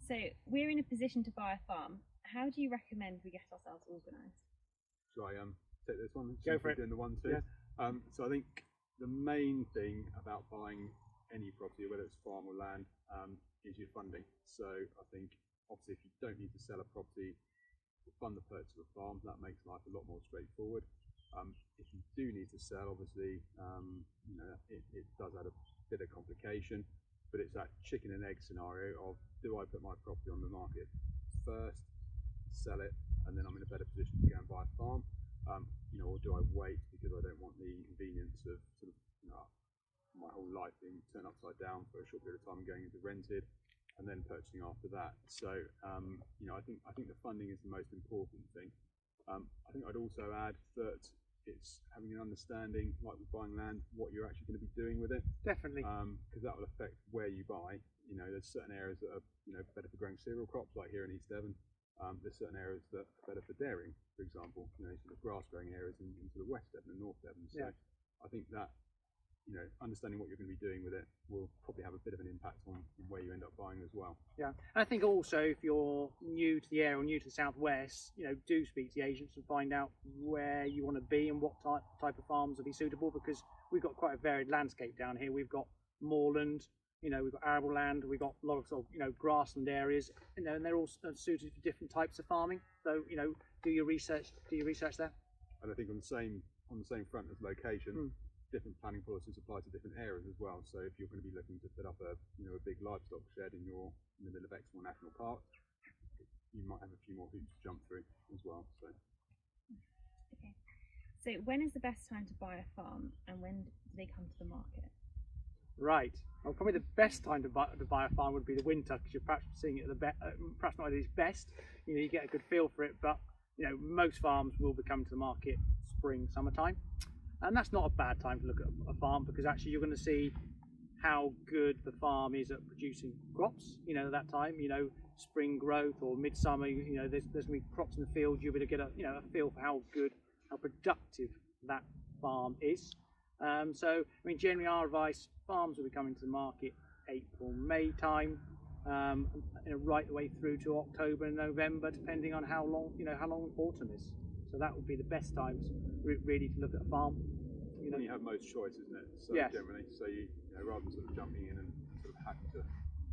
So we're in a position to buy a farm. How do you recommend we get ourselves organised? Shall I take this one? Go for it. Doing the one too. Yeah. So I think the main thing about buying any property, whether it's farm or land, is your funding. So I think obviously if you don't need to sell a property to fund the purchase of a farm, that makes life a lot more straightforward. If you do need to sell, obviously it does add a bit of complication, but it's that chicken and egg scenario of, do I put my property on the market first, sell it, and then I'm in a better position to go and buy a farm, or do I wait because I don't want the inconvenience of sort of my whole life being turned upside down for a short period of time and going into rented and then purchasing after that. So I think the funding is the most important thing. I think I'd also add that it's having an understanding, like with buying land, what you're actually going to be doing with it. Definitely. Because that will affect where you buy. There's certain areas that are better for growing cereal crops, like here in East Devon. There's certain areas that are better for dairying, for example. Sort of grass growing areas in sort of West Devon and North Devon. So I think that understanding what you're going to be doing with it will probably have a bit of an impact on where you end up buying as well. Yeah, and I think also if you're new to the area or new to the southwest, do speak to the agents and find out where you want to be and what type of farms will be suitable, because we've got quite a varied landscape down here. We've got moorland, we've got arable land, we've got a lot of sort of grassland areas, and they're all suited for different types of farming. So do your research there. And I think on the same front as location. Different planning policies apply to different areas as well. So if you're going to be looking to put up a big livestock shed in the middle of Exmoor National Park, you might have a few more hoops to jump through as well. So. Okay. So when is the best time to buy a farm, and when do they come to the market? Right. Well, probably the best time to buy a farm would be the winter, because you're perhaps seeing it at perhaps not at its best. You get a good feel for it, but most farms will be coming to the market spring, summertime. And that's not a bad time to look at a farm, because actually you're going to see how good the farm is at producing crops. At that time, spring growth or midsummer, there's going to be crops in the field. You'll be able to get a feel for how good, how productive that farm is. So, generally our advice, farms will be coming to the market April, May time, right the way through to October and November, depending on how long autumn is. So that would be the best times really to look at a farm. When you have most choice, isn't it? So generally, so you rather than sort of jumping in and sort of having to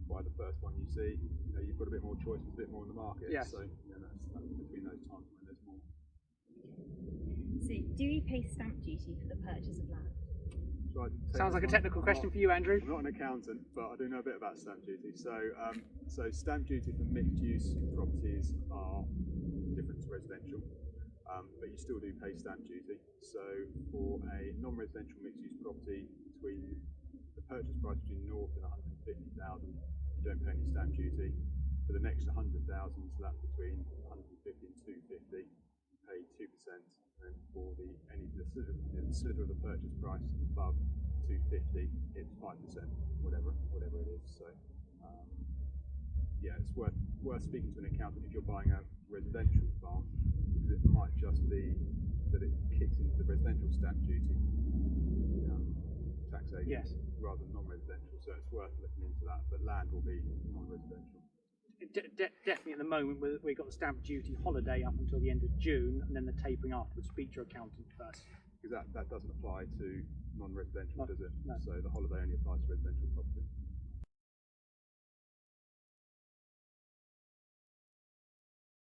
buy the first one you see, you've got a bit more choice, a bit more in the market. Yes. So that's between those times when there's more. So do you pay stamp duty for the purchase of land? Sounds like a technical question for you, Andrew. I'm not an accountant, but I do know a bit about stamp duty. So stamp duty for mixed-use properties are different to residential. But you still do pay stamp duty. So for a non-residential mixed-use property, between the purchase price between north and 150,000, you don't pay any stamp duty. For the next 100,000, so that's between 150 and 250, you pay 2%. And for the slither of the purchase price above 250, it's 5%, whatever it is. So it's worth speaking to an accountant if you're buying a residential farm. It might just be that it kicks into the residential stamp duty taxation rather than non-residential, so it's worth looking into that. But land will be non-residential. Definitely at the moment we've got the stamp duty holiday up until the end of June, and then the tapering afterwards. Speak to your accountant first. Because that doesn't apply to non-residential, does it? No. So the holiday only applies to residential